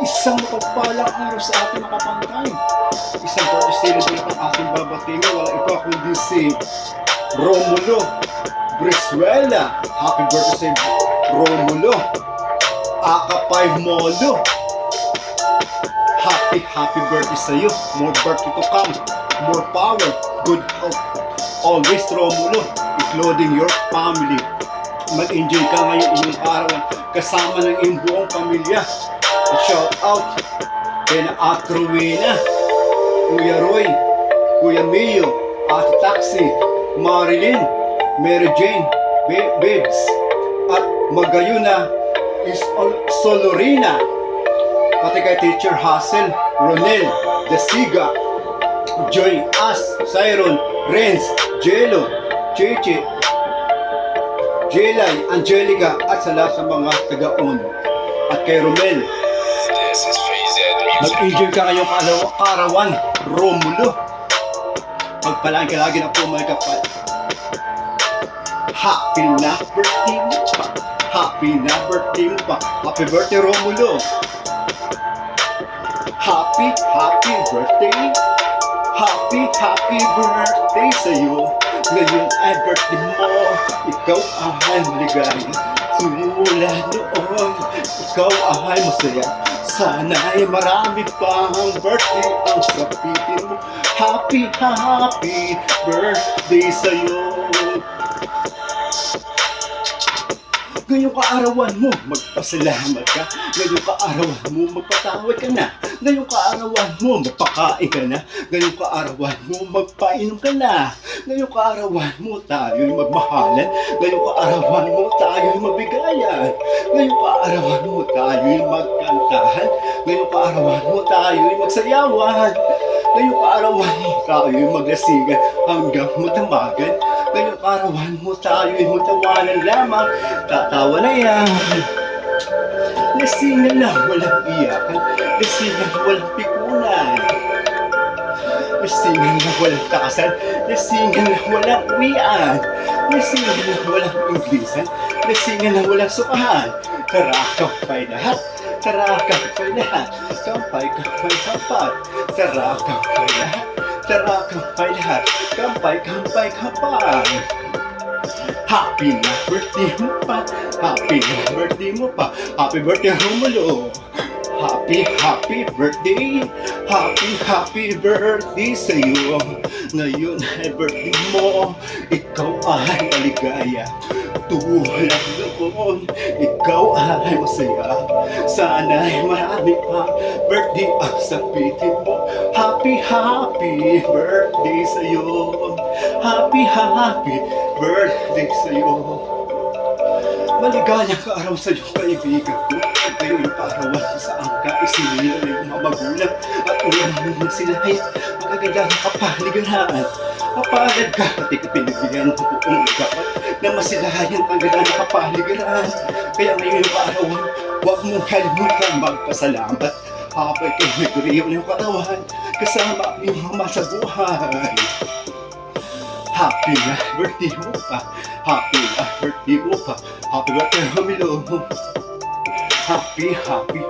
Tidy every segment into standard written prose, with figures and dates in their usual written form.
Isang mapagpalang araw sa ating makapantay. Isang birthday celebrate ang ating babatingin. Wala iba kundi si Romulo Brizuela. Happy birthday sa Romulo. Aka 5 Molo. Happy birthday sa iyo. More birthday to come. More power. Good health. Always Romulo. Including your family. Mag-enjoy ka ngayon inyong araw kasama ng iyong buong pamilya. At shout out kay na Ate Rowena, Kuya Roy, Kuya Mio, Ate Taxi, Marilyn, Mary Jane, Babes, at Magayuna is Solorina, pati kay Teacher Hassel, Ronel, Desiga, Joy As, Siron, Renz, Jello, Cheche, Jelay, Angelica, at sa lahat ng mga taga-un. At kay Romel, mag-enjoy ka ngayong kaarawan, Romulo. Pagpalaan ka lagi na po may kapal. Happy na birthday mo pa. Happy na birthday mo pa. Happy birthday, Romulo. Happy birthday. Happy birthday sa'yo. Ngayon ay birthday mo. Ikaw ay maligaya. Simula noon, ikaw ay masaya. Sana'y marami pang birthday ang sapitin mo. Happy birthday sa'yo. Ngayong kaarawan mo, magpasalamat ka. Ngayong kaarawan mo, magpatawad ka na. Ngayong kaarawan mo, magpakain ka na. Ngayong kaarawan mo, magpainom ka na. Ngayong kaarawan mo, tayo'y magmahalan. Ngayong kaarawan mo, tayo'y mabigayan. Ngayong kaarawan mo, tayo'y magkantahan. Ngayong kaarawan mo, tayo'y magsayawan. Ngayong kaarawan mo, tayo'y maglasigan hanggang magdamagan. Ngayong kaarawan mo, tayo'y magtawanan lamang. Tatawa na yan. Lasingan na walang iyakan. Lasingan na walang pikunan. Lasingan na walang takasan. Lasingan na walang uwian. Lasingan na walang inglisan. Lasingan na walang sukahan. Tara, kampay lahat. Tara, kampay lahat. Kampay sampat. Tara, kampay lahat. Tara, kampay lahat. Kampay. Happy na birthday mo pa. Happy na birthday mo pa. Happy birthday, Romulo. Happy birthday. Happy birthday sa'yo. Ngayon ay birthday mo. Ikaw ay maligaya. Tulad noon, ikaw ay masaya. Sana'y marami pa birthday ang sapitin mo. Happy birthday sa'yo. Happy birthday sa'yo. Maligayang kaaraw sa'yo, kaibigan ko. Ngayon yung kaarawan sa angka, isinila na yung mga magulang. At ulang mo sila ay magagandang kapaligiran. Kapalad ka, pati ka pinagbigyan ng buong dapat na masilayan ang ganda ng kapaligiran. Kaya ngayon yung kaarawan, huwag mong kalimutan magpasalamat. Habang kayo nagduriyo ng katawan, kasama ang iyong ama sa buhay. Happy na birthday mo pa. Happy birthday, Romulo. Happy birthday.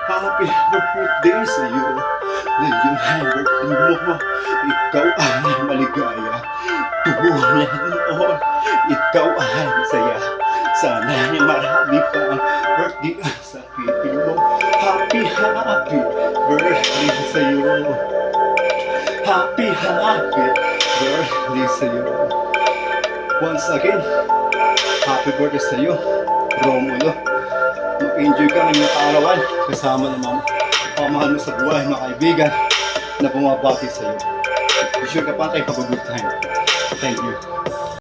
Happy birthday sa'yo. Ngayon ay birthday mo. Ikaw ay maligaya. Tulad noon, ikaw ay masaya. Sana'y marami pa ang birthday sa pipi mo. Happy birthday sa'yo. Happy birthday sa'yo. Once again, happy birthday sa'yo, Romulo. Mag-enjoy ka ng iyong kaarawan kasama ng mga pamahal mo sa buhay, mga kaibigan na bumabati sa'yo. Be sure ka pa tayo have a good time. Thank you.